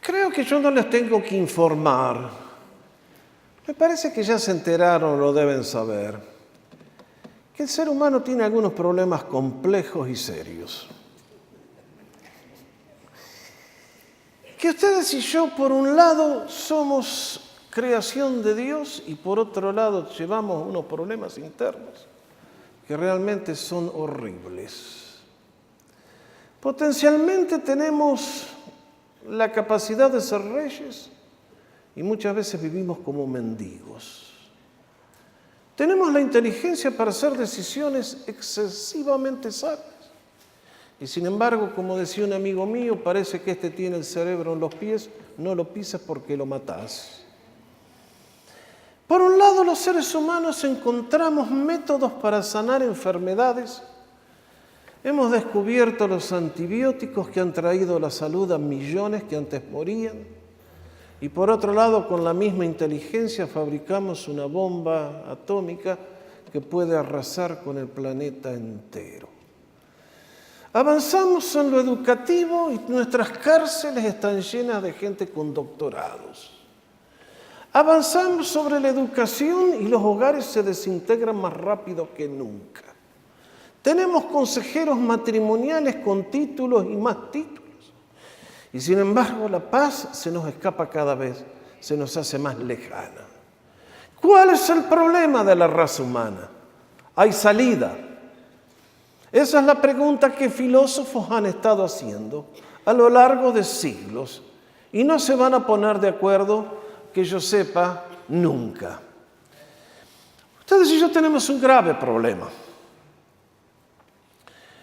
Creo que yo no les tengo que informar. Me parece que ya se enteraron, lo deben saber, que el ser humano tiene algunos problemas complejos y serios. Que ustedes y yo, por un lado, somos creación de Dios y por otro lado llevamos unos problemas internos que realmente son horribles. Potencialmente tenemos la capacidad de ser reyes y muchas veces vivimos como mendigos. Tenemos la inteligencia para hacer decisiones excesivamente sabias. Y sin embargo, como decía un amigo mío, parece que este tiene el cerebro en los pies, no lo pisas porque lo matás. Por un lado, los seres humanos encontramos métodos para sanar enfermedades. Hemos descubierto los antibióticos que han traído la salud a millones que antes morían. Y por otro lado, con la misma inteligencia fabricamos una bomba atómica que puede arrasar con el planeta entero. Avanzamos en lo educativo y nuestras cárceles están llenas de gente con doctorados. Avanzamos sobre la educación y los hogares se desintegran más rápido que nunca. Tenemos consejeros matrimoniales con títulos y más títulos. Y sin embargo, la paz se nos escapa cada vez, se nos hace más lejana. ¿Cuál es el problema de la raza humana? ¿Hay salida? Esa es la pregunta que filósofos han estado haciendo a lo largo de siglos y no se van a poner de acuerdo, que yo sepa, nunca. Ustedes y yo tenemos un grave problema.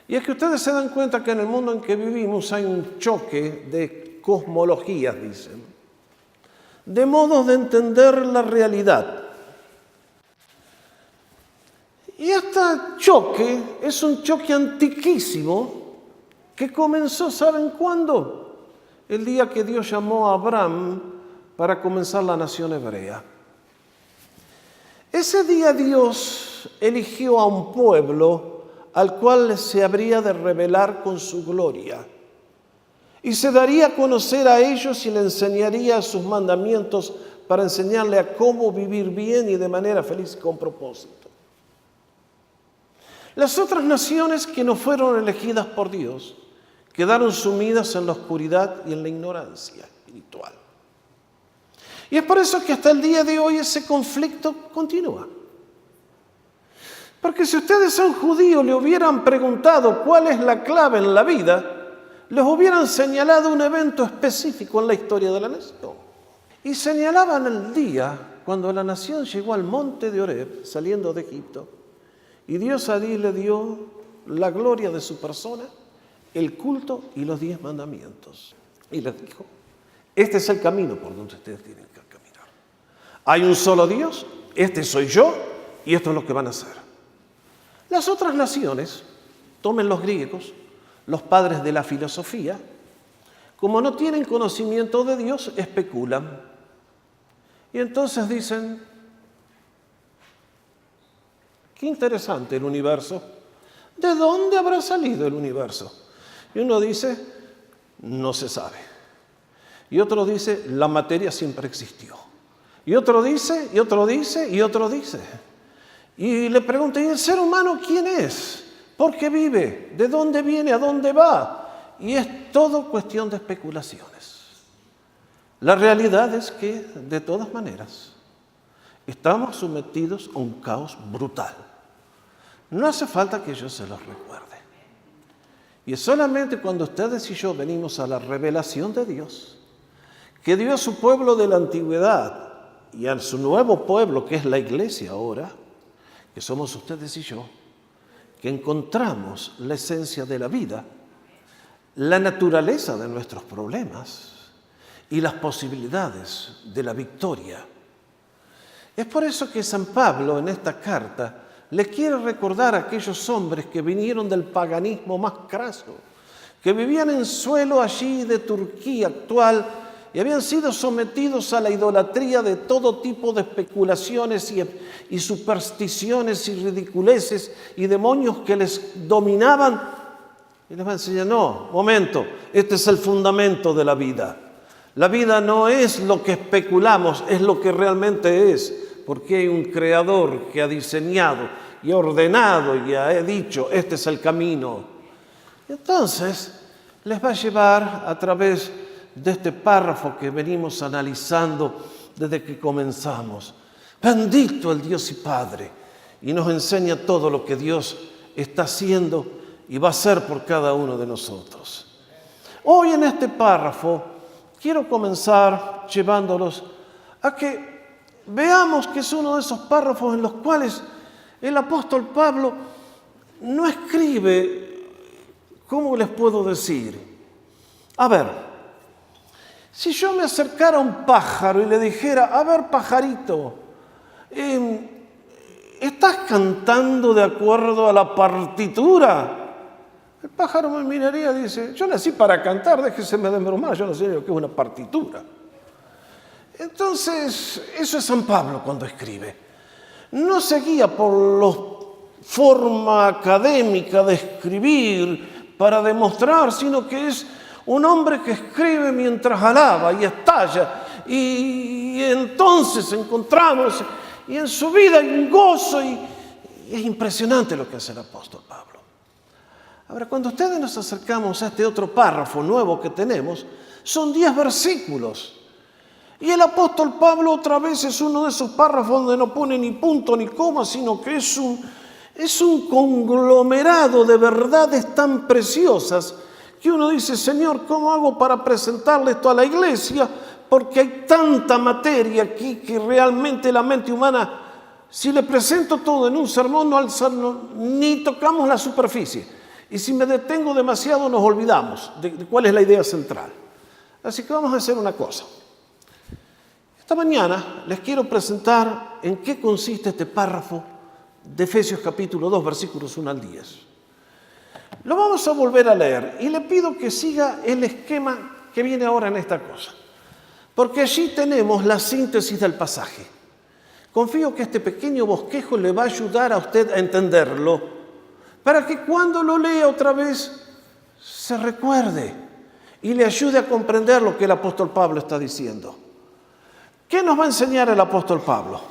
Y es que ustedes se dan cuenta que en el mundo en que vivimos hay un choque de cosmologías, dicen, de modos de entender la realidad. Y este choque es un choque antiquísimo que comenzó, ¿saben cuándo? El día que Dios llamó a Abraham para comenzar la nación hebrea. Ese día Dios eligió a un pueblo al cual se habría de revelar con su gloria. Y se daría a conocer a ellos y le enseñaría sus mandamientos para enseñarle a cómo vivir bien y de manera feliz con propósito. Las otras naciones que no fueron elegidas por Dios quedaron sumidas en la oscuridad y en la ignorancia espiritual. Y es por eso que hasta el día de hoy ese conflicto continúa. Porque si ustedes a un judío le hubieran preguntado cuál es la clave en la vida, les hubieran señalado un evento específico en la historia de la nación. Y señalaban el día cuando la nación llegó al monte de Horeb, saliendo de Egipto, y Dios allí le dio la gloria de su persona, el culto y los 10 mandamientos. Y les dijo, este es el camino por donde ustedes tienen que caminar. Hay un solo Dios, este soy yo, y esto es lo que van a hacer. Las otras naciones, tomen los griegos, los padres de la filosofía, como no tienen conocimiento de Dios, especulan. Y entonces dicen, qué interesante el universo. ¿De dónde habrá salido el universo? Y uno dice, no se sabe. Y otro dice, la materia siempre existió. Y otro dice, y otro dice, y otro dice. Y le pregunta, ¿y el ser humano quién es? ¿Por qué vive? ¿De dónde viene? ¿A dónde va? Y es todo cuestión de especulaciones. La realidad es que, de todas maneras, estamos sometidos a un caos brutal. No hace falta que yo se los recuerde. Y es solamente cuando ustedes y yo venimos a la revelación de Dios, que dio a su pueblo de la antigüedad y a su nuevo pueblo, que es la iglesia ahora, que somos ustedes y yo, que encontramos la esencia de la vida, la naturaleza de nuestros problemas y las posibilidades de la victoria. Es por eso que San Pablo en esta carta le quiere recordar a aquellos hombres que vinieron del paganismo más craso, que vivían en suelo allí de Turquía actual y habían sido sometidos a la idolatría de todo tipo de especulaciones y supersticiones y ridiculeces y demonios que les dominaban. Y les va a enseñar, no, momento, este es el fundamento de la vida. La vida no es lo que especulamos, es lo que realmente es, porque hay un creador que ha diseñado y ha ordenado y ha dicho, este es el camino. Entonces, les va a llevar a través de este párrafo que venimos analizando desde que comenzamos. Bendito el Dios y Padre, y nos enseña todo lo que Dios está haciendo y va a hacer por cada uno de nosotros. Hoy en este párrafo quiero comenzar llevándolos a que veamos que es uno de esos párrafos en los cuales el apóstol Pablo no escribe, ¿cómo les puedo decir? A ver, si yo me acercara a un pájaro y le dijera, a ver, pajarito, ¿estás cantando de acuerdo a la partitura? El pájaro me miraría y dice, yo nací para cantar, déjeseme de bromar, yo no sé lo que es una partitura. Entonces, eso es San Pablo cuando escribe. No se guía por la forma académica de escribir para demostrar, sino que es un hombre que escribe mientras alaba y estalla. Y entonces encontramos, y en su vida hay un gozo, y es impresionante lo que hace el apóstol Pablo. Ahora, cuando ustedes nos acercamos a este otro párrafo nuevo que tenemos, son 10 versículos. Y el apóstol Pablo otra vez es uno de esos párrafos donde no pone ni punto ni coma, sino que es un conglomerado de verdades tan preciosas que uno dice, Señor, ¿cómo hago para presentarle esto a la iglesia? Porque hay tanta materia aquí que realmente la mente humana, si le presento todo en un sermón, ni tocamos la superficie. Y si me detengo demasiado nos olvidamos de cuál es la idea central. Así que vamos a hacer una cosa. Esta mañana les quiero presentar en qué consiste este párrafo de Efesios capítulo 2, versículos 1 al 10. Lo vamos a volver a leer y le pido que siga el esquema que viene ahora en esta cosa. Porque allí tenemos la síntesis del pasaje. Confío que este pequeño bosquejo le va a ayudar a usted a entenderlo, para que cuando lo lea otra vez se recuerde y le ayude a comprender lo que el apóstol Pablo está diciendo. ¿Qué nos va a enseñar el apóstol Pablo?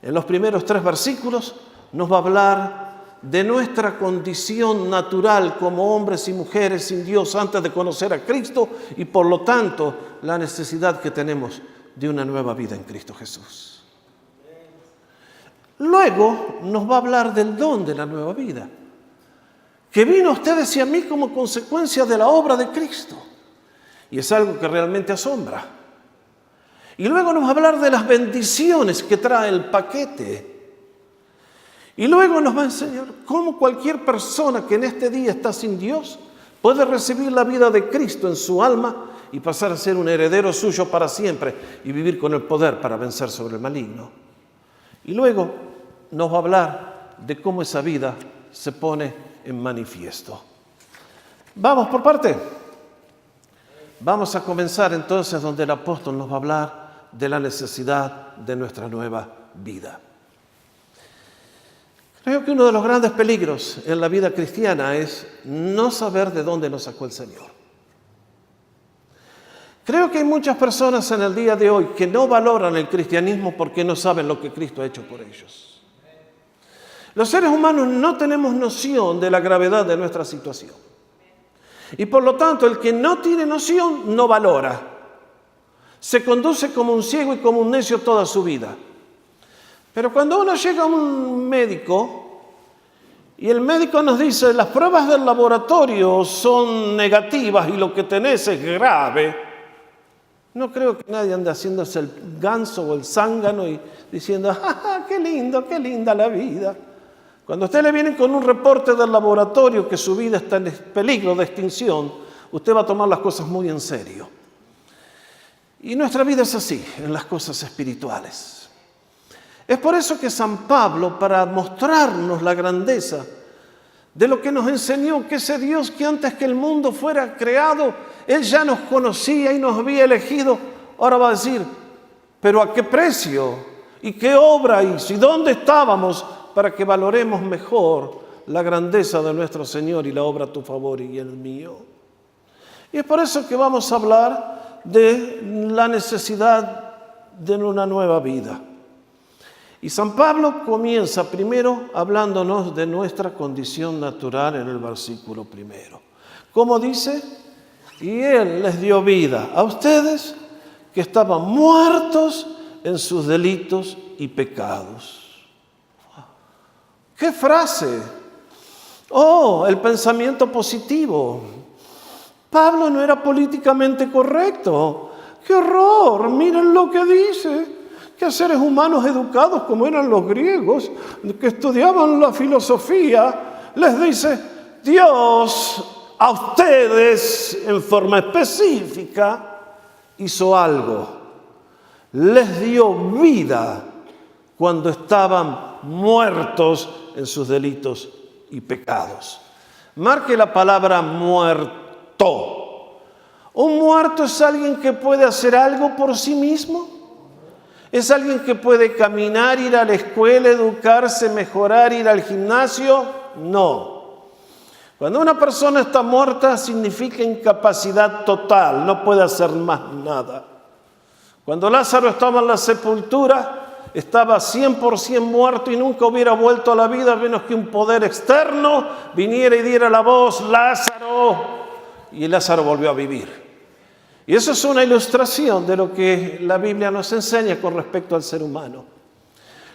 En los primeros 3 versículos nos va a hablar de nuestra condición natural como hombres y mujeres sin Dios antes de conocer a Cristo y por lo tanto la necesidad que tenemos de una nueva vida en Cristo Jesús. Luego nos va a hablar del don de la nueva vida, que vino a ustedes y a mí como consecuencia de la obra de Cristo. Y es algo que realmente asombra. Y luego nos va a hablar de las bendiciones que trae el paquete. Y luego nos va a enseñar cómo cualquier persona que en este día está sin Dios puede recibir la vida de Cristo en su alma y pasar a ser un heredero suyo para siempre y vivir con el poder para vencer sobre el maligno. Y luego nos va a hablar de cómo esa vida se pone en manifiesto. Vamos por parte. Vamos a comenzar entonces donde el apóstol nos va a hablar de la necesidad de nuestra nueva vida. Creo que uno de los grandes peligros en la vida cristiana es no saber de dónde nos sacó el Señor. Creo que hay muchas personas en el día de hoy que no valoran el cristianismo porque no saben lo que Cristo ha hecho por ellos. Los seres humanos no tenemos noción de la gravedad de nuestra situación. Y por lo tanto, el que no tiene noción no valora. Se conduce como un ciego y como un necio toda su vida. Pero cuando uno llega a un médico y el médico nos dice las pruebas del laboratorio son negativas y lo que tenés es grave, no creo que nadie ande haciéndose el ganso o el zángano y diciendo, ¡ah, qué lindo, qué linda la vida! Cuando a usted le vienen con un reporte del laboratorio que su vida está en peligro de extinción, usted va a tomar las cosas muy en serio. Y nuestra vida es así, en las cosas espirituales. Es por eso que San Pablo, para mostrarnos la grandeza de lo que nos enseñó, que ese Dios que antes que el mundo fuera creado, Él ya nos conocía y nos había elegido, ahora va a decir, pero ¿a qué precio? ¿Y qué obra hizo? ¿Y dónde estábamos? Para que valoremos mejor la grandeza de nuestro Señor y la obra a tu favor y el mío. Y es por eso que vamos a hablar de la necesidad de una nueva vida. Y San Pablo comienza primero hablándonos de nuestra condición natural en el versículo primero. ¿Cómo dice? Y Él les dio vida a ustedes que estaban muertos en sus delitos y pecados. ¡Qué frase! ¡Oh, el pensamiento positivo! Pablo no era políticamente correcto. ¡Qué horror! Miren lo que dice. Que seres humanos educados como eran los griegos, que estudiaban la filosofía, les dice, Dios a ustedes en forma específica hizo algo. Les dio vida cuando estaban muertos en sus delitos y pecados. Marque la palabra muerto. Un muerto es alguien que puede hacer algo por sí mismo. ¿Es alguien que puede caminar, ir a la escuela, educarse, mejorar, ir al gimnasio? No. Cuando una persona está muerta significa incapacidad total, no puede hacer más nada. Cuando Lázaro estaba en la sepultura, estaba 100% muerto y nunca hubiera vuelto a la vida a menos que un poder externo viniera y diera la voz, Lázaro, y Lázaro volvió a vivir. Y eso es una ilustración de lo que la Biblia nos enseña con respecto al ser humano.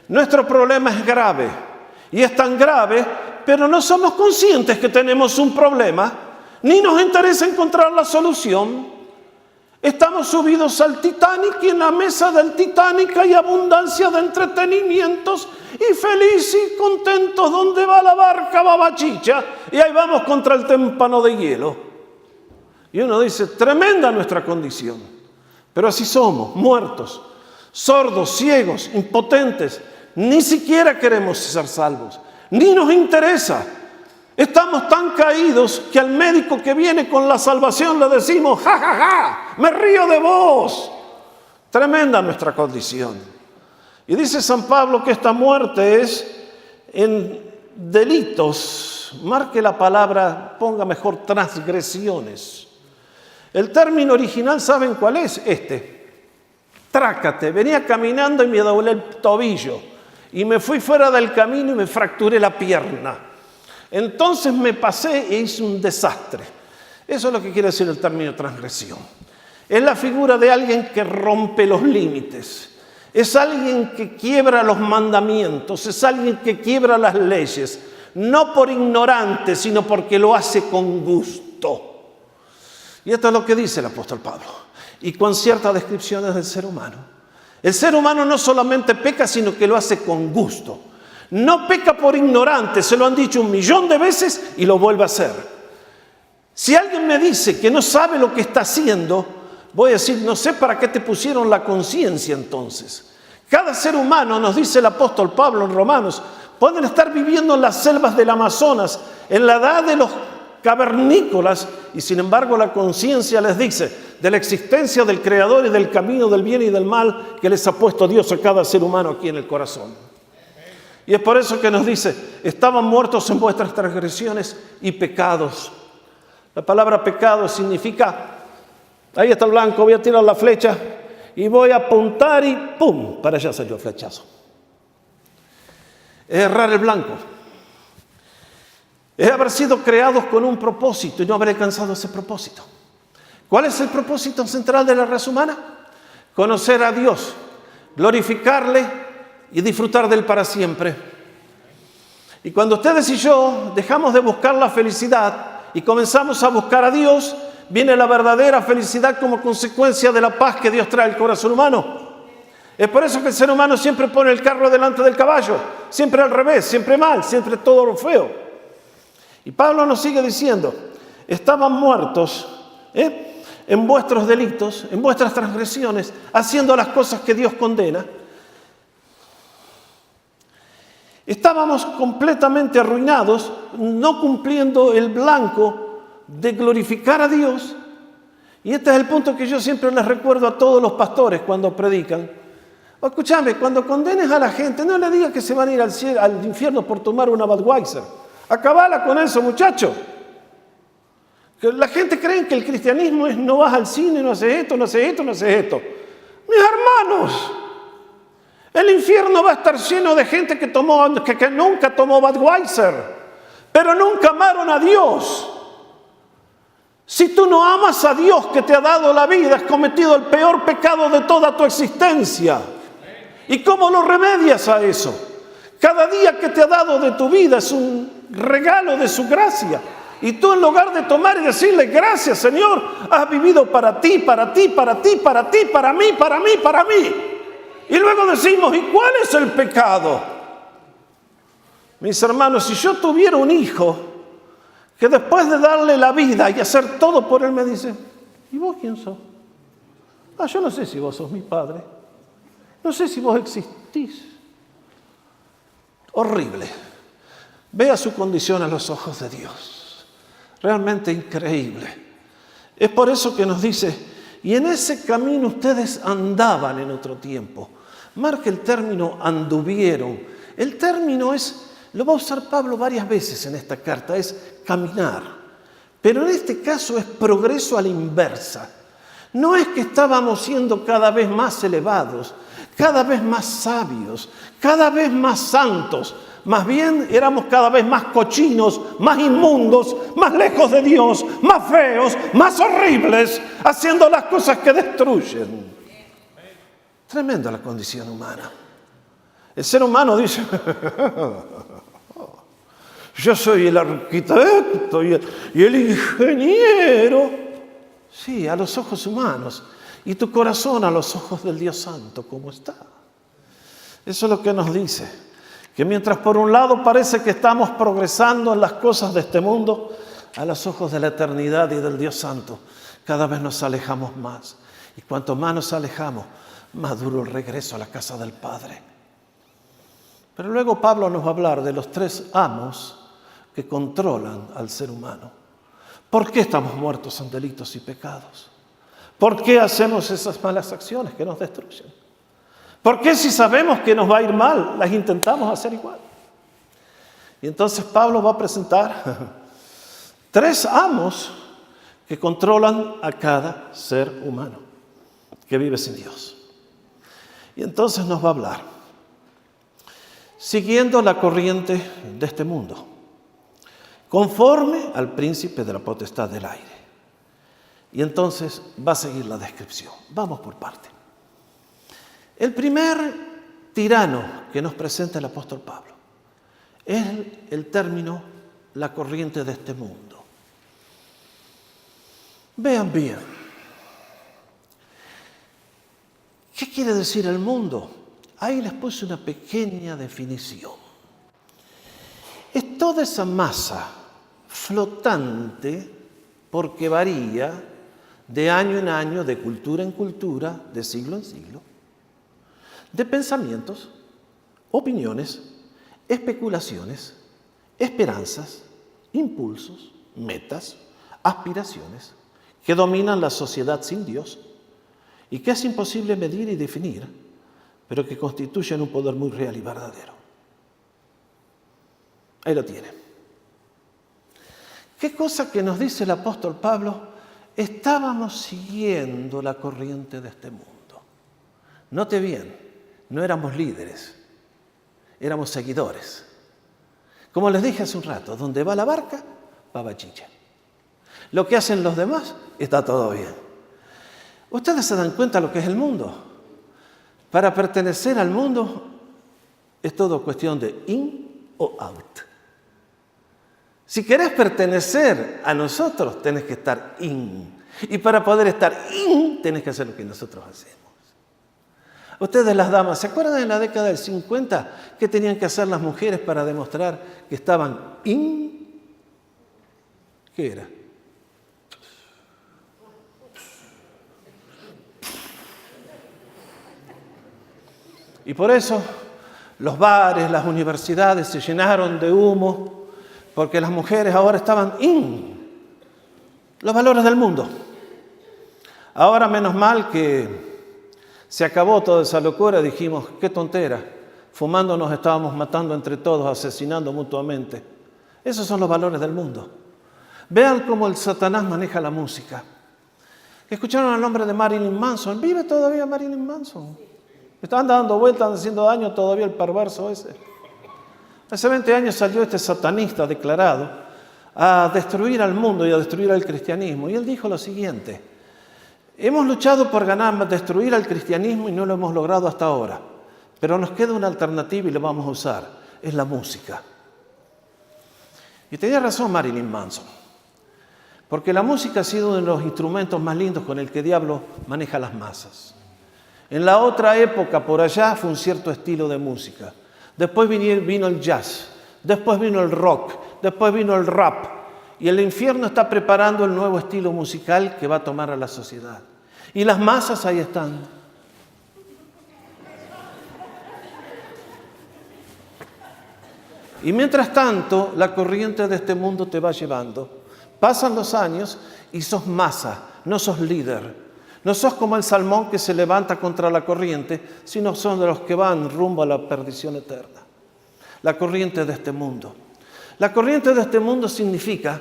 Nuestro problema es grave, y es tan grave, pero no somos conscientes que tenemos un problema, ni nos interesa encontrar la solución. Estamos subidos al Titanic y en la mesa del Titanic hay abundancia de entretenimientos y felices y contentos. ¿Dónde va la barca? Va Bachicha, y ahí vamos contra el témpano de hielo. Y uno dice, tremenda nuestra condición, pero así somos, muertos, sordos, ciegos, impotentes. Ni siquiera queremos ser salvos, ni nos interesa. Estamos tan caídos que al médico que viene con la salvación le decimos, ja, ja, ja, me río de vos. Tremenda nuestra condición. Y dice San Pablo que esta muerte es en delitos, marque la palabra, ponga mejor transgresiones. El término original, ¿saben cuál es? Trácate. Venía caminando y me doblé el tobillo. Y me fui fuera del camino y me fracturé la pierna. Entonces me pasé e hice un desastre. Eso es lo que quiere decir el término transgresión. Es la figura de alguien que rompe los límites. Es alguien que quiebra los mandamientos. Es alguien que quiebra las leyes. No por ignorante, sino porque lo hace con gusto. Y esto es lo que dice el apóstol Pablo, y con ciertas descripciones del ser humano. El ser humano no solamente peca, sino que lo hace con gusto. No peca por ignorante, se lo han dicho 1.000.000 de veces y lo vuelve a hacer. Si alguien me dice que no sabe lo que está haciendo, voy a decir, no sé para qué te pusieron la conciencia entonces. Cada ser humano, nos dice el apóstol Pablo en Romanos, pueden estar viviendo en las selvas del Amazonas, en la edad de los cavernícolas, y sin embargo la conciencia les dice de la existencia del Creador y del camino del bien y del mal que les ha puesto Dios a cada ser humano aquí en el corazón. Y es por eso que nos dice, estaban muertos en vuestras transgresiones y pecados. La palabra pecado significa, ahí está el blanco, voy a tirar la flecha y voy a apuntar y ¡pum! Para allá salió el flechazo. Es errar el blanco. Es haber sido creados con un propósito y no haber alcanzado ese propósito. ¿Cuál es el propósito central de la raza humana? Conocer a Dios, glorificarle y disfrutar de Él para siempre. Y cuando ustedes y yo dejamos de buscar la felicidad y comenzamos a buscar a Dios, viene la verdadera felicidad como consecuencia de la paz que Dios trae al corazón humano. Es por eso que el ser humano siempre pone el carro delante del caballo, siempre al revés, siempre mal, siempre todo lo feo. Y Pablo nos sigue diciendo, estaban muertos en vuestros delitos, en vuestras transgresiones, haciendo las cosas que Dios condena. Estábamos completamente arruinados, no cumpliendo el blanco de glorificar a Dios. Y este es el punto que yo siempre les recuerdo a todos los pastores cuando predican. Escúchame, cuando condenes a la gente, no le digas que se van a ir al infierno por tomar una Budweiser. Acabala con eso, muchacho. Que la gente cree que el cristianismo es no vas al cine, no haces esto, no haces esto, no haces esto. Mis hermanos, el infierno va a estar lleno de gente que nunca tomó Budweiser, pero nunca amaron a Dios. Si tú no amas a Dios que te ha dado la vida, has cometido el peor pecado de toda tu existencia. ¿Y cómo lo remedias a eso? Cada día que te ha dado de tu vida es un regalo de su gracia. Y tú, en lugar de tomar y decirle gracias, Señor, has vivido para ti, para ti, para ti, para ti, para mí, para mí, para mí. Y luego decimos, ¿y cuál es el pecado? Mis hermanos, si yo tuviera un hijo que después de darle la vida y hacer todo por él me dice, ¿y vos quién sos? Yo no sé si vos sos mi padre. No sé si vos existís. Horrible. Vea su condición a los ojos de Dios. Realmente increíble. Es por eso que nos dice, y en ese camino ustedes andaban en otro tiempo. Marca el término anduvieron. El término lo va a usar Pablo varias veces en esta carta, es caminar. Pero en este caso es progreso a la inversa. No es que estábamos siendo cada vez más elevados, cada vez más sabios, cada vez más santos. Más bien éramos cada vez más cochinos, más inmundos, más lejos de Dios, más feos, más horribles, haciendo las cosas que destruyen. Tremenda la condición humana. El ser humano dice, yo soy el arquitecto y el ingeniero. Sí, a los ojos humanos. Y tu corazón a los ojos del Dios Santo, ¿cómo está? Eso es lo que nos dice. Que mientras por un lado parece que estamos progresando en las cosas de este mundo, a los ojos de la eternidad y del Dios Santo, cada vez nos alejamos más. Y cuanto más nos alejamos, más duro el regreso a la casa del Padre. Pero luego Pablo nos va a hablar de los tres amos que controlan al ser humano. ¿Por qué estamos muertos en delitos y pecados? ¿Por qué hacemos esas malas acciones que nos destruyen? ¿Por qué si sabemos que nos va a ir mal, las intentamos hacer igual? Y entonces Pablo va a presentar tres amos que controlan a cada ser humano que vive sin Dios. Y entonces nos va a hablar, siguiendo la corriente de este mundo, conforme al príncipe de la potestad del aire. Y entonces va a seguir la descripción. Vamos por parte. El primer tirano que nos presenta el apóstol Pablo es el término la corriente de este mundo. Vean bien. ¿Qué quiere decir el mundo? Ahí les puse una pequeña definición. Es toda esa masa flotante, porque varía de año en año, de cultura en cultura, de siglo en siglo, de pensamientos, opiniones, especulaciones, esperanzas, impulsos, metas, aspiraciones que dominan la sociedad sin Dios y que es imposible medir y definir, pero que constituyen un poder muy real y verdadero. Ahí lo tiene. ¿Qué cosa que nos dice el apóstol Pablo? Estábamos siguiendo la corriente de este mundo. Note bien, no éramos líderes, éramos seguidores. Como les dije hace un rato, donde va la barca, va Bachicha. Lo que hacen los demás, está todo bien. ¿Ustedes se dan cuenta de lo que es el mundo? Para pertenecer al mundo es todo cuestión de in o out. Si querés pertenecer a nosotros, tenés que estar in. Y para poder estar in, tenés que hacer lo que nosotros hacemos. Ustedes, las damas, ¿se acuerdan en la década del 50 qué tenían que hacer las mujeres para demostrar que estaban in? ¿Qué era? Y por eso los bares, las universidades se llenaron de humo, porque las mujeres ahora estaban in. Los valores del mundo. Ahora, menos mal que se acabó toda esa locura, dijimos, qué tontera. Fumando nos estábamos matando entre todos, asesinando mutuamente. Esos son los valores del mundo. Vean cómo el Satanás maneja la música. ¿Escucharon el nombre de Marilyn Manson? ¿Vive todavía Marilyn Manson? Están dando vueltas, haciendo daño todavía el perverso ese. Hace 20 años salió este satanista declarado a destruir al mundo y a destruir al cristianismo. Y él dijo lo siguiente: hemos luchado por destruir al cristianismo y no lo hemos logrado hasta ahora. Pero nos queda una alternativa y la vamos a usar. Es la música. Y tenía razón Marilyn Manson. Porque la música ha sido uno de los instrumentos más lindos con el que el diablo maneja las masas. En la otra época, por allá, fue un cierto estilo de música. Después vino el jazz, después vino el rock, después vino el rap. Y el infierno está preparando el nuevo estilo musical que va a tomar a la sociedad. Y las masas ahí están. Y mientras tanto, la corriente de este mundo te va llevando. Pasan los años y sos masa, no sos líder. No sos como el salmón que se levanta contra la corriente, sino son de los que van rumbo a la perdición eterna. La corriente de este mundo. La corriente de este mundo significa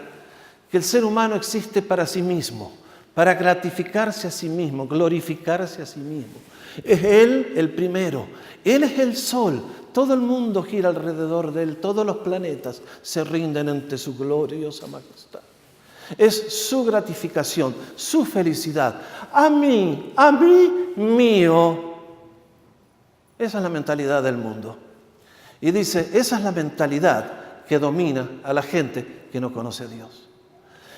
que el ser humano existe para sí mismo, para gratificarse a sí mismo, glorificarse a sí mismo. Es Él el primero. Él es el sol. Todo el mundo gira alrededor de Él. Todos los planetas se rinden ante su gloriosa majestad. Es su gratificación, su felicidad. A mí, mío. Esa es la mentalidad del mundo. Y dice, esa es la mentalidad que domina a la gente que no conoce a Dios.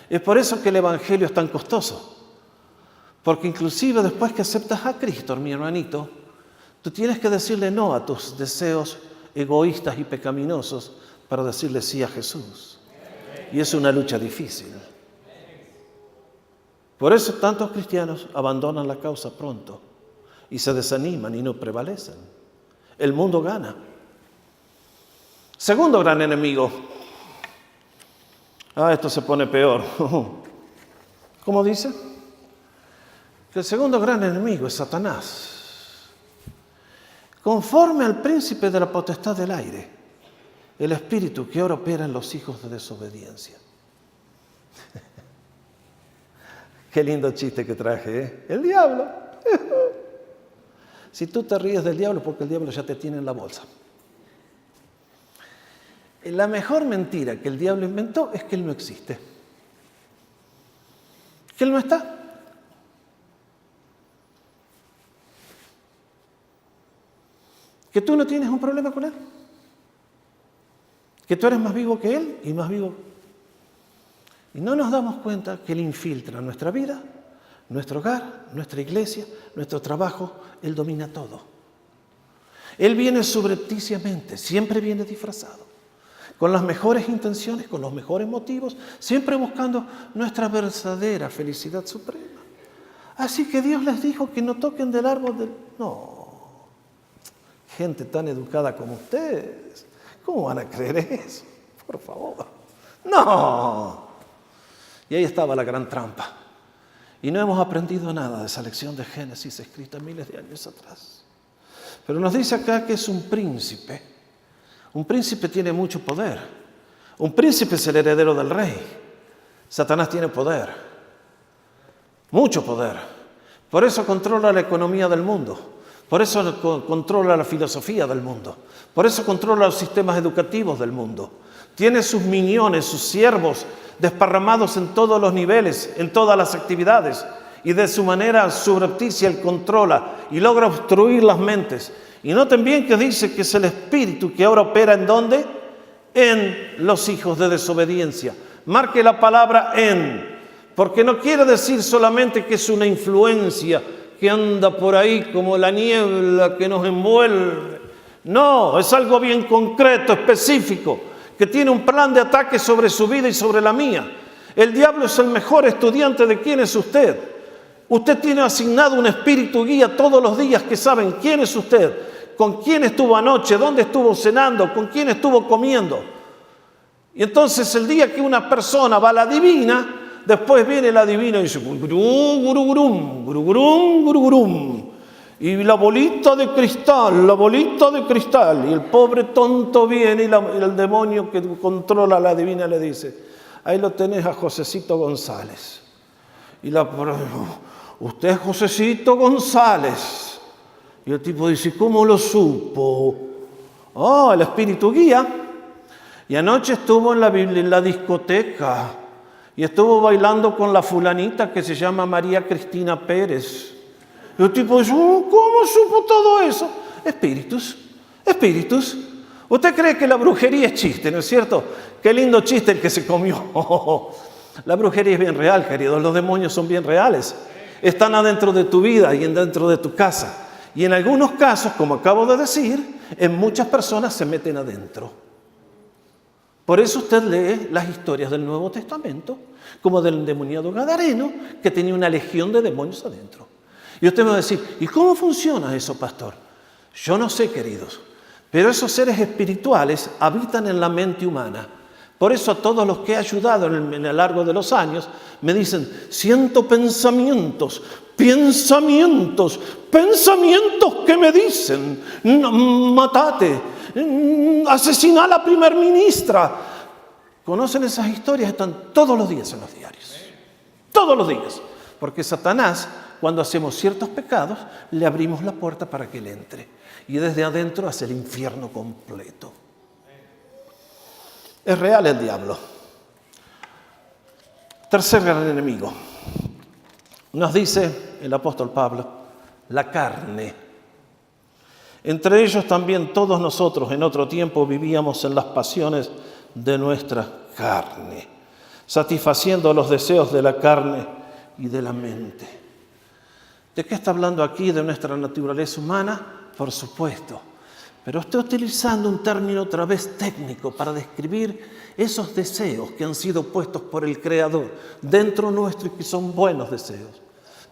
Es por eso que el Evangelio es tan costoso. Porque inclusive después que aceptas a Cristo, mi hermanito, tú tienes que decirle no a tus deseos egoístas y pecaminosos para decirle sí a Jesús. Y es una lucha difícil. Por eso tantos cristianos abandonan la causa pronto y se desaniman y no prevalecen. El mundo gana. Segundo gran enemigo. Esto se pone peor. ¿Cómo dice? Que el segundo gran enemigo es Satanás. Conforme al príncipe de la potestad del aire, el espíritu que ahora opera en los hijos de desobediencia. Qué lindo chiste que traje, ¿eh? El diablo. Si tú te ríes del diablo, porque el diablo ya te tiene en la bolsa. La mejor mentira que el diablo inventó es que él no existe. Que él no está. Que tú no tienes un problema con él. Que tú eres más vivo que él y más vivo. Y no nos damos cuenta que él infiltra nuestra vida, nuestro hogar, nuestra iglesia, nuestro trabajo. Él domina todo. Él viene subrepticiamente, siempre viene disfrazado, con las mejores intenciones, con los mejores motivos, siempre buscando nuestra verdadera felicidad suprema. Así que Dios les dijo que no toquen del árbol del... No, gente tan educada como ustedes, ¿cómo van a creer eso? Por favor. No. Y ahí estaba la gran trampa. Y no hemos aprendido nada de esa lección de Génesis escrita miles de años atrás. Pero nos dice acá que es un príncipe. Un príncipe tiene mucho poder. Un príncipe es el heredero del rey. Satanás tiene poder. Mucho poder. Por eso controla la economía del mundo. Por eso controla la filosofía del mundo. Por eso controla los sistemas educativos del mundo. Tiene sus miniones, sus siervos, desparramados en todos los niveles, en todas las actividades. Y de su manera subrepticia él controla y logra obstruir las mentes. Y noten bien que dice que es el espíritu que ahora opera ¿en dónde? En los hijos de desobediencia. Marque la palabra en, porque no quiere decir solamente que es una influencia que anda por ahí como la niebla que nos envuelve. No, es algo bien concreto, específico, que tiene un plan de ataque sobre su vida y sobre la mía. El diablo es el mejor estudiante de quién es usted. Usted tiene asignado un espíritu guía todos los días que saben quién es usted, con quién estuvo anoche, dónde estuvo cenando, con quién estuvo comiendo. Y entonces el día que una persona va a la divina, después viene la divina y dice gurugurum, gurugurum, gurugurum, gurugurum. Y la bolita de cristal, la bolita de cristal. Y el pobre tonto viene y el demonio que controla a la divina le dice: Ahí lo tenés a Josecito González. Y usted es Josecito González. Y el tipo dice, ¿cómo lo supo? Oh, el espíritu guía. Y anoche estuvo en la discoteca. Y estuvo bailando con la fulanita que se llama María Cristina Pérez. Y el tipo dice, ¿cómo supo todo eso? Espíritus, espíritus. ¿Usted cree que la brujería es chiste, no es cierto? Qué lindo chiste el que se comió. La brujería es bien real, queridos. Los demonios son bien reales. Están adentro de tu vida y dentro de tu casa. Y en algunos casos, como acabo de decir, en muchas personas se meten adentro. Por eso usted lee las historias del Nuevo Testamento, como del endemoniado Gadareno, que tenía una legión de demonios adentro. Y usted me va a decir, ¿y cómo funciona eso, pastor? Yo no sé, queridos, pero esos seres espirituales habitan en la mente humana. Por eso a todos los que he ayudado en el largo de los años, me dicen, siento pensamientos que me dicen, matate, asesina a la primer ministra. ¿Conocen esas historias? Están todos los días en los diarios. Todos los días. Porque Satanás, cuando hacemos ciertos pecados, le abrimos la puerta para que él entre. Y desde adentro hace el infierno completo. Es real el diablo. Tercer gran enemigo. Nos dice el apóstol Pablo, la carne. Entre ellos también todos nosotros en otro tiempo vivíamos en las pasiones de nuestra carne, satisfaciendo los deseos de la carne y de la mente. ¿De qué está hablando aquí? ¿De nuestra naturaleza humana? Por supuesto. Pero estoy utilizando un término otra vez técnico para describir esos deseos que han sido puestos por el Creador dentro nuestro y que son buenos deseos,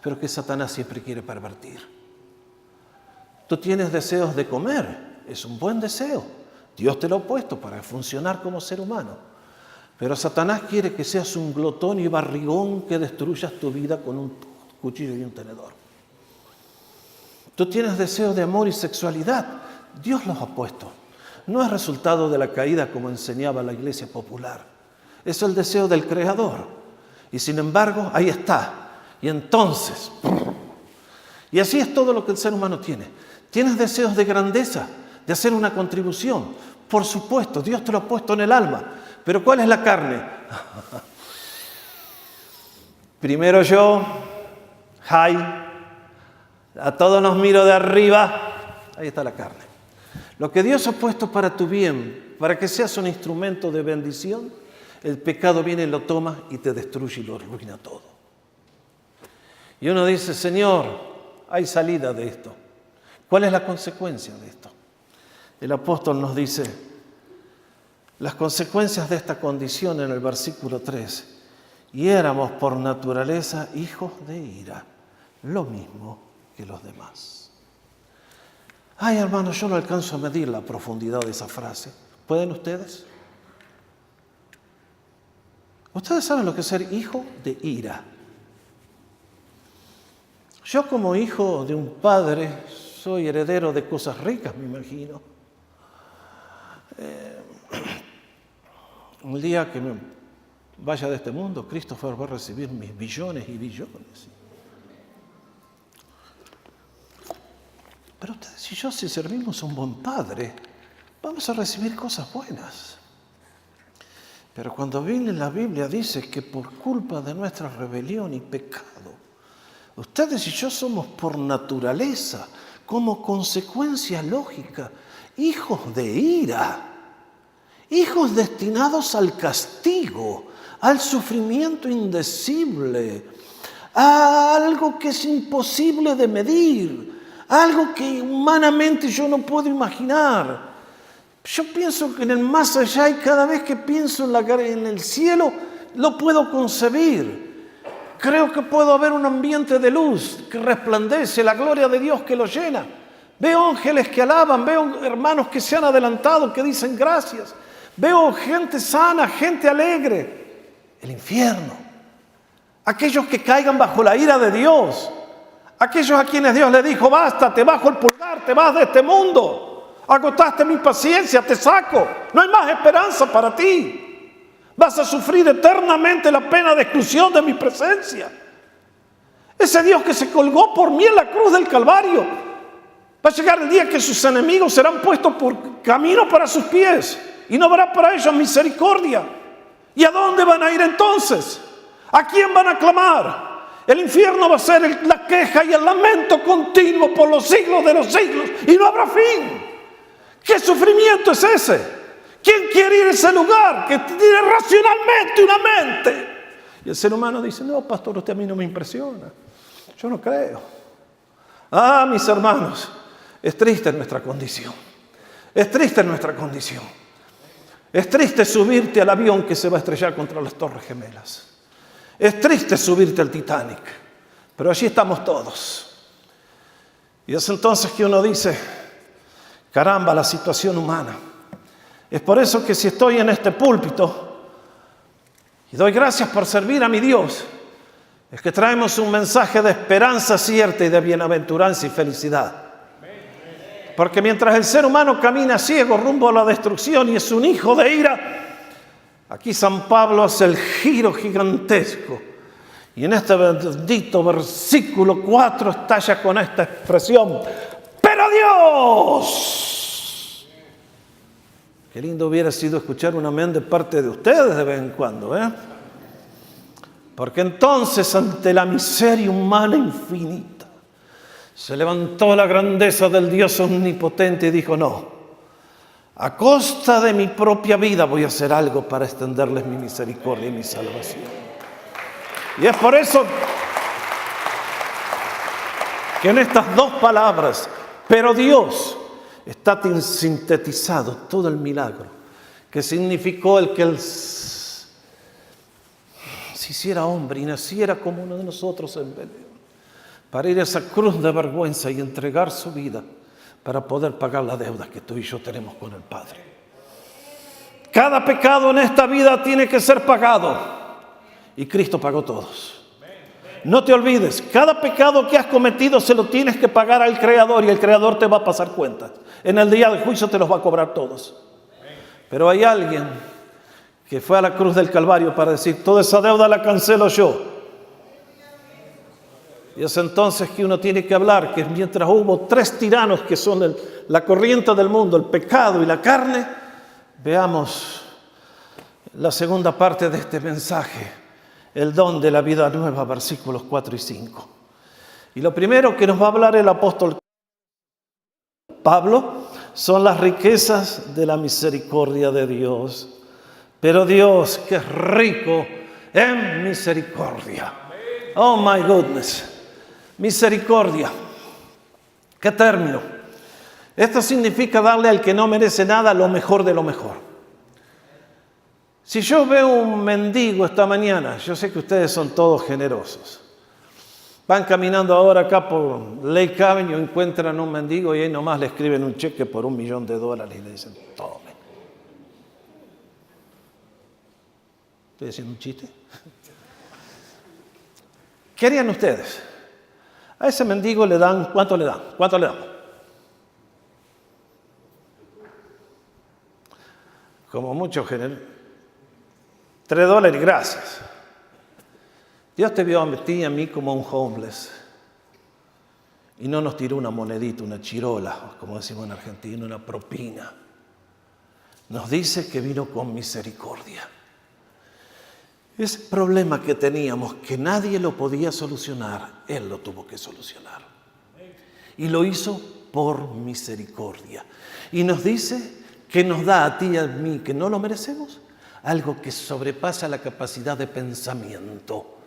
pero que Satanás siempre quiere pervertir. Tú tienes deseos de comer, es un buen deseo. Dios te lo ha puesto para funcionar como ser humano. Pero Satanás quiere que seas un glotón y barrigón que destruyas tu vida con un cuchillo y un tenedor. Tú tienes deseos de amor y sexualidad. Dios los ha puesto. No es resultado de la caída como enseñaba la iglesia popular. Es el deseo del Creador. Y sin embargo, ahí está. Y entonces, y así es todo lo que el ser humano tiene. Tienes deseos de grandeza, de hacer una contribución. Por supuesto, Dios te lo ha puesto en el alma. Pero ¿cuál es la carne? Primero yo, a todos nos miro de arriba. Ahí está la carne. Lo que Dios ha puesto para tu bien, para que seas un instrumento de bendición, el pecado viene y lo toma y te destruye y lo arruina todo. Y uno dice, Señor, hay salida de esto. ¿Cuál es la consecuencia de esto? El apóstol nos dice, las consecuencias de esta condición en el versículo 3, y éramos por naturaleza hijos de ira, lo mismo que los demás. Ay, hermanos, yo no alcanzo a medir la profundidad de esa frase. ¿Pueden ustedes? Ustedes saben lo que es ser hijo de ira. Yo como hijo de un padre soy heredero de cosas ricas, me imagino. Un día que me vaya de este mundo, Christopher va a recibir mis billones y billones. Pero ustedes y yo, si servimos a un buen padre, vamos a recibir cosas buenas. Pero cuando viene la Biblia dice que por culpa de nuestra rebelión y pecado, ustedes y yo somos por naturaleza, como consecuencia lógica, hijos de ira, hijos destinados al castigo, al sufrimiento indecible, a algo que es imposible de medir, algo que humanamente yo no puedo imaginar. Yo pienso que en el más allá y cada vez que pienso en el cielo, lo puedo concebir. Creo que puedo ver un ambiente de luz que resplandece, la gloria de Dios que lo llena. Veo ángeles que alaban, veo hermanos que se han adelantado, que dicen gracias. Veo gente sana, gente alegre. El infierno. Aquellos que caigan bajo la ira de Dios. Aquellos a quienes Dios le dijo, basta, te bajo el pulgar, te vas de este mundo. Agotaste mi paciencia, te saco. No hay más esperanza para ti. Vas a sufrir eternamente la pena de exclusión de mi presencia. Ese Dios que se colgó por mí en la cruz del Calvario, va a llegar el día que sus enemigos serán puestos por camino para sus pies y no habrá para ellos misericordia. ¿Y a dónde van a ir entonces? ¿A quién van a clamar? El infierno va a ser la queja y el lamento continuo por los siglos de los siglos y no habrá fin. ¿Qué sufrimiento es ese? ¿Quién quiere ir a ese lugar que tiene racionalmente una mente? Y el ser humano dice, no, pastor, usted a mí no me impresiona. Yo no creo. Ah, mis hermanos, es triste nuestra condición. Es triste nuestra condición. Es triste subirte al avión que se va a estrellar contra las Torres Gemelas. Es triste subirte al Titanic. Pero allí estamos todos. Y es entonces que uno dice, caramba, la situación humana. Es por eso que si estoy en este púlpito y doy gracias por servir a mi Dios, es que traemos un mensaje de esperanza cierta y de bienaventuranza y felicidad. Porque mientras el ser humano camina ciego rumbo a la destrucción y es un hijo de ira, aquí San Pablo hace el giro gigantesco. Y en este bendito versículo 4 estalla con esta expresión, ¡pero Dios! Qué lindo hubiera sido escuchar un amén de parte de ustedes de vez en cuando, ¿eh? Porque entonces, ante la miseria humana infinita, se levantó la grandeza del Dios omnipotente y dijo, no, a costa de mi propia vida voy a hacer algo para extenderles mi misericordia y mi salvación. Y es por eso que en estas dos palabras, pero Dios, está sintetizado todo el milagro que significó el que Él se hiciera hombre y naciera como uno de nosotros en Belén, para ir a esa cruz de vergüenza y entregar su vida para poder pagar la deuda que tú y yo tenemos con el Padre. Cada pecado en esta vida tiene que ser pagado y Cristo pagó todos. No te olvides, cada pecado que has cometido se lo tienes que pagar al Creador y el Creador te va a pasar cuentas. En el día del juicio te los va a cobrar todos. Pero hay alguien que fue a la cruz del Calvario para decir, toda esa deuda la cancelo yo. Y es entonces que uno tiene que hablar que mientras hubo tres tiranos que son la corriente del mundo, el pecado y la carne, veamos la segunda parte de este mensaje. El don de la vida nueva, versículos 4 y 5. Y lo primero que nos va a hablar el apóstol Pablo son las riquezas de la misericordia de Dios. Pero Dios, que es rico en misericordia. Oh my goodness. Misericordia. ¿Qué término? Esto significa darle al que no merece nada lo mejor de lo mejor. Si yo veo un mendigo esta mañana, yo sé que ustedes son todos generosos. Van caminando ahora acá por Lake Avenue, encuentran un mendigo y ahí nomás le escriben un cheque por $1 millón y le dicen, tome. ¿Estoy haciendo un chiste? ¿Qué harían ustedes? A ese mendigo le dan, ¿cuánto le dan? ¿Cuánto le dan? Como muchos generosos. $3, gracias. Dios te vio a ti y a mí como un homeless. Y no nos tiró una monedita, una chirola, como decimos en Argentina, una propina. Nos dice que vino con misericordia. Ese problema que teníamos, que nadie lo podía solucionar, Él lo tuvo que solucionar. Y lo hizo por misericordia. Y nos dice que nos da a ti y a mí, que no lo merecemos, algo que sobrepasa la capacidad de pensamiento.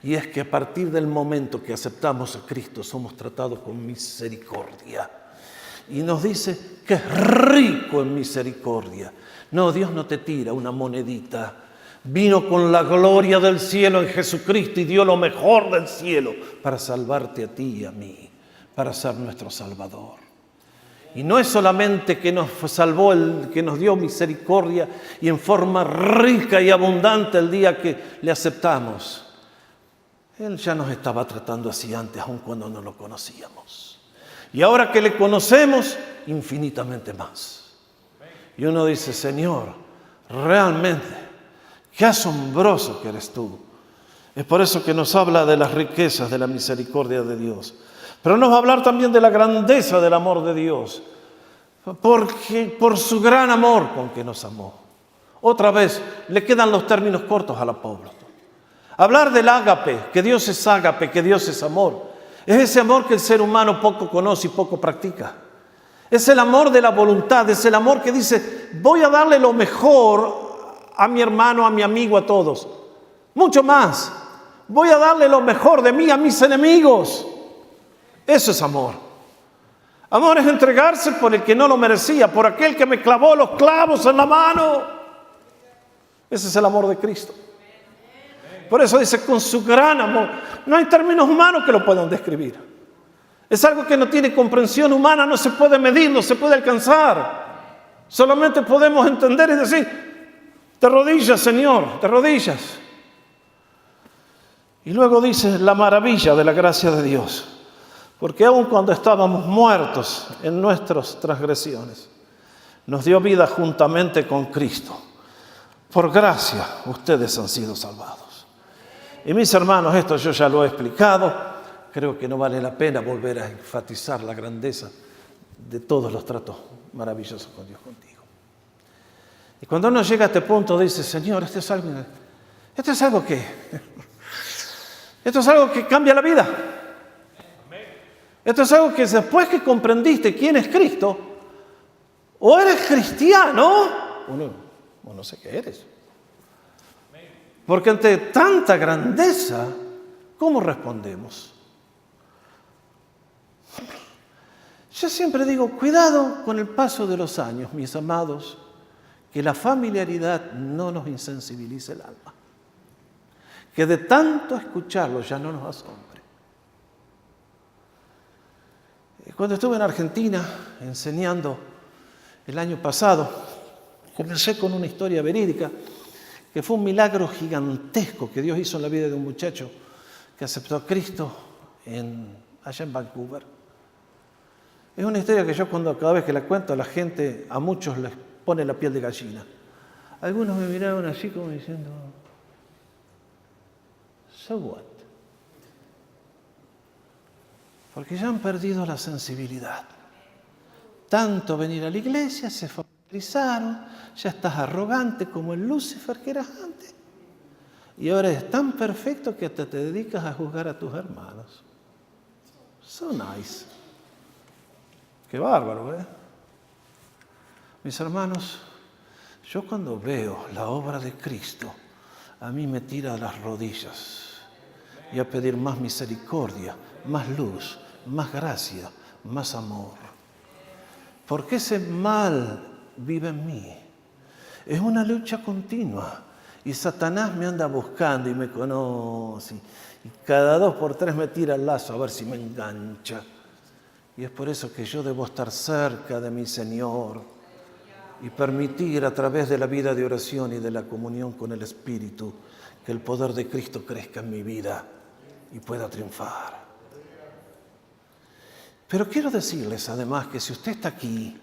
Y es que a partir del momento que aceptamos a Cristo, somos tratados con misericordia. Y nos dice que es rico en misericordia. No, Dios no te tira una monedita. Vino con la gloria del cielo en Jesucristo y dio lo mejor del cielo para salvarte a ti y a mí, para ser nuestro Salvador. Y no es solamente que nos salvó, que nos dio misericordia y en forma rica y abundante el día que le aceptamos. Él ya nos estaba tratando así antes, aun cuando no lo conocíamos. Y ahora que le conocemos, infinitamente más. Y uno dice, Señor, realmente, Qué asombroso que eres tú. Es por eso que nos habla de las riquezas de la misericordia de Dios. Pero nos va a hablar también de la grandeza del amor de Dios. Porque por su gran amor con que nos amó. Otra vez, le quedan los términos cortos al apóstol. Hablar del ágape, que Dios es ágape, que Dios es amor. Es ese amor que el ser humano poco conoce y poco practica. Es el amor de la voluntad, es el amor que dice, voy a darle lo mejor a mi hermano, a mi amigo, a todos. Mucho más. Voy a darle lo mejor de mí a mis enemigos. Eso es amor. Amor es entregarse por el que no lo merecía, por aquel que me clavó los clavos en la mano. Ese es el amor de Cristo. Por eso dice, con su gran amor. No hay términos humanos que lo puedan describir. Es algo que no tiene comprensión humana, no se puede medir, no se puede alcanzar. Solamente podemos entender y decir, de rodillas, Señor, de rodillas. Y luego dice, la maravilla de la gracia de Dios. Porque aun cuando estábamos muertos en nuestras transgresiones, nos dio vida juntamente con Cristo. Por gracia, ustedes han sido salvados. Y mis hermanos, esto yo ya lo he explicado. Creo que no vale la pena volver a enfatizar la grandeza de todos los tratos maravillosos con Dios contigo. Y cuando uno llega a este punto, dice, Señor, esto es algo que cambia la vida. Esto es algo que después que comprendiste quién es Cristo, o eres cristiano, o no sé qué eres. Porque ante tanta grandeza, ¿cómo respondemos? Yo siempre digo, cuidado con el paso de los años, mis amados, que la familiaridad no nos insensibilice el alma. Que de tanto escucharlo ya no nos asombre. Cuando estuve en Argentina enseñando el año pasado, comencé con una historia verídica que fue un milagro gigantesco que Dios hizo en la vida de un muchacho que aceptó a Cristo allá en Vancouver. Es una historia que yo cada vez que la cuento a la gente, a muchos les pone la piel de gallina. Algunos me miraban así como diciendo, ¿so what? Porque ya han perdido la sensibilidad. Tanto venir a la iglesia, se familiarizaron, ya estás arrogante como el Lucifer que eras antes. Y ahora eres tan perfecto que hasta te dedicas a juzgar a tus hermanos. So nice. Qué bárbaro, ¿eh? Mis hermanos, yo cuando veo la obra de Cristo, a mí me tira a las rodillas y a pedir más misericordia, más luz, más gracia, más amor. Porque ese mal vive en mí. Es una lucha continua. Y Satanás me anda buscando y me conoce. Y cada 2 por 3 me tira el lazo a ver si me engancha. Y es por eso que yo debo estar cerca de mi Señor y permitir a través de la vida de oración y de la comunión con el Espíritu que el poder de Cristo crezca en mi vida y pueda triunfar. Pero quiero decirles además que si usted está aquí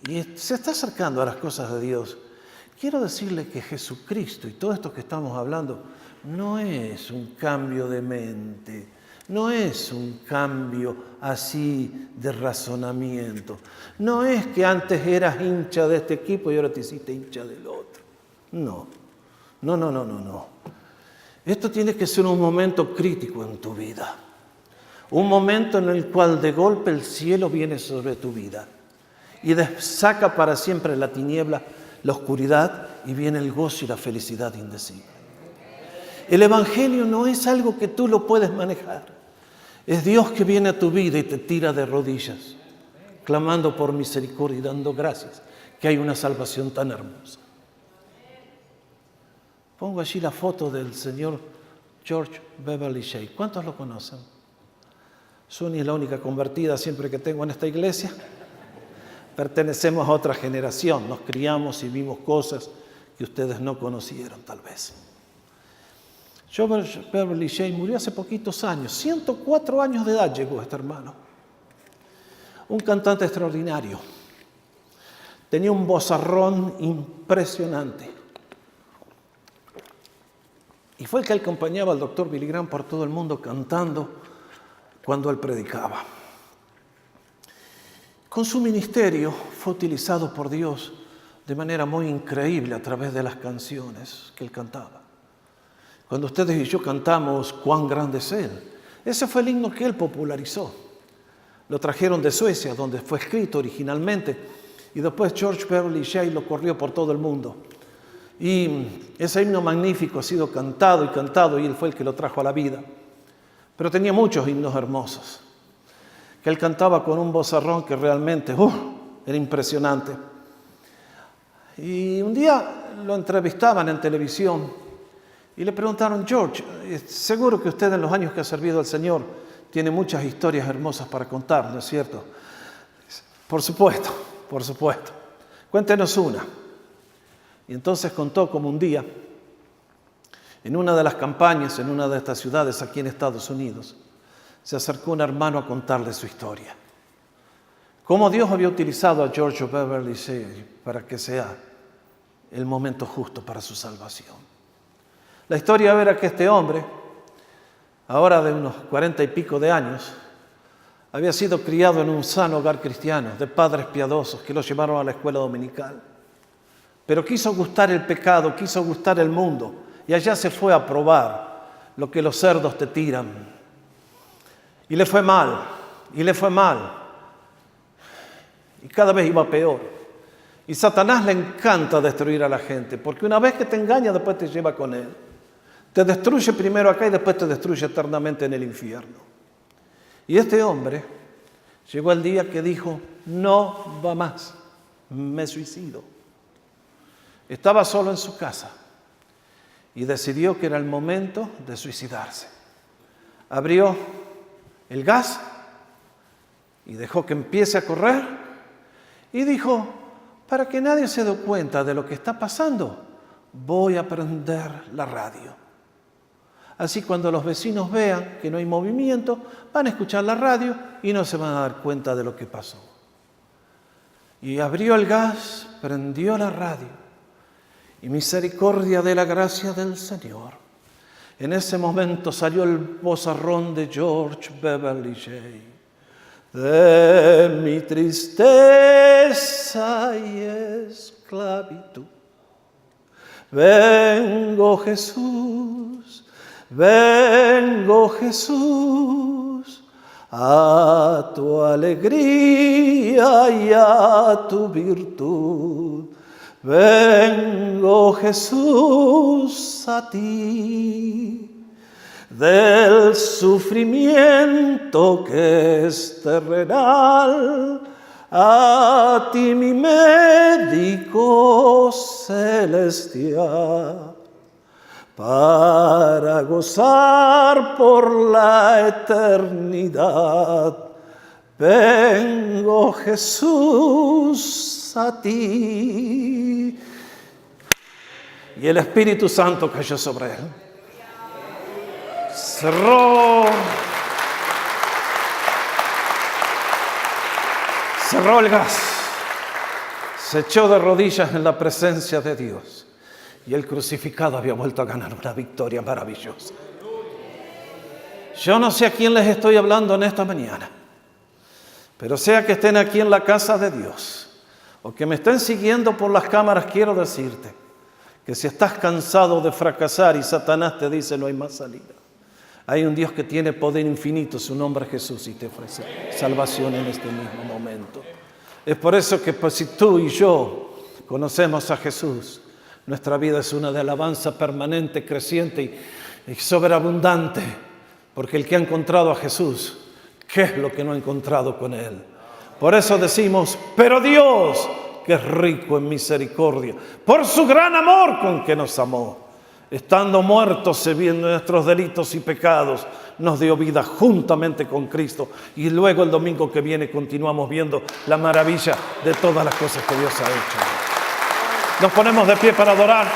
y se está acercando a las cosas de Dios, quiero decirle que Jesucristo y todo esto que estamos hablando no es un cambio de mente, no es un cambio así de razonamiento, no es que antes eras hincha de este equipo y ahora te hiciste hincha del otro. No. Esto tiene que ser un momento crítico en tu vida. Un momento en el cual de golpe el cielo viene sobre tu vida y saca para siempre la tiniebla, la oscuridad, y viene el gozo y la felicidad indecible. El Evangelio no es algo que tú lo puedes manejar. Es Dios que viene a tu vida y te tira de rodillas, clamando por misericordia y dando gracias que hay una salvación tan hermosa. Pongo allí la foto del señor George Beverly Shea. ¿Cuántos lo conocen? Suni es la única convertida siempre que tengo en esta iglesia. Pertenecemos a otra generación, nos criamos y vimos cosas que ustedes no conocieron tal vez. George Beverly Shea murió hace poquitos años, 104 años de edad llegó este hermano. Un cantante extraordinario. Tenía un vozarrón impresionante. Y fue el que acompañaba al doctor Billy Graham por todo el mundo cantando cuando él predicaba. Con su ministerio fue utilizado por Dios de manera muy increíble a través de las canciones que él cantaba. Cuando ustedes y yo cantamos "Cuán grande es Él", ese fue el himno que él popularizó. Lo trajeron de Suecia, donde fue escrito originalmente, y después George Beverly Shea lo corrió por todo el mundo. Y ese himno magnífico ha sido cantado y cantado, y él fue el que lo trajo a la vida. Pero tenía muchos himnos hermosos, que él cantaba con un vozarrón que realmente era impresionante. Y un día lo entrevistaban en televisión y le preguntaron: George, seguro que usted en los años que ha servido al Señor tiene muchas historias hermosas para contar, ¿no es cierto? Por supuesto, por supuesto. Cuéntenos una. Y entonces contó como un día, en una de las campañas, en una de estas ciudades aquí en Estados Unidos, se acercó un hermano a contarle su historia. Cómo Dios había utilizado a George Beverly Shea para que sea el momento justo para su salvación. La historia era que este hombre, ahora de unos 40 y pico de años, había sido criado en un sano hogar cristiano, de padres piadosos que lo llevaron a la escuela dominical. Pero quiso gustar el pecado, quiso gustar el mundo, y allá se fue a probar lo que los cerdos te tiran. Y le fue mal, y le fue mal. Y cada vez iba peor. Y Satanás le encanta destruir a la gente, porque una vez que te engaña, después te lleva con él. Te destruye primero acá y después te destruye eternamente en el infierno. Y este hombre llegó el día que dijo: no va más, me suicido. Estaba solo en su casa y decidió que era el momento de suicidarse. Abrió el gas y dejó que empiece a correr y dijo: para que nadie se dé cuenta de lo que está pasando, voy a prender la radio. Así cuando los vecinos vean que no hay movimiento, van a escuchar la radio y no se van a dar cuenta de lo que pasó. Y abrió el gas, prendió la radio, y misericordia de la gracia del Señor. En ese momento salió el vozarrón de George Beverly Shea. De mi tristeza y esclavitud, vengo Jesús, a tu alegría y a tu virtud. Vengo Jesús a ti. Del sufrimiento que es terrenal, a ti mi médico celestial, para gozar por la eternidad. Vengo Jesús a ti. Y el Espíritu Santo cayó sobre él. Cerró el gas, se echó de rodillas en la presencia de Dios, y el crucificado había vuelto a ganar una victoria maravillosa. Yo no sé a quién les estoy hablando en esta mañana, pero sea que estén aquí en la casa de Dios o que me estén siguiendo por las cámaras, quiero decirte que si estás cansado de fracasar y Satanás te dice no hay más salida, hay un Dios que tiene poder infinito, su nombre es Jesús, y te ofrece salvación en este mismo momento. Es por eso que pues, si tú y yo conocemos a Jesús, nuestra vida es una de alabanza permanente, creciente y sobreabundante, porque el que ha encontrado a Jesús, ¿qué es lo que no ha encontrado con Él? Por eso decimos, pero Dios, que es rico en misericordia, por su gran amor con que nos amó, estando muertos en nuestros delitos y pecados, nos dio vida juntamente con Cristo. Y luego el domingo que viene continuamos viendo la maravilla de todas las cosas que Dios ha hecho. Nos ponemos de pie para adorar.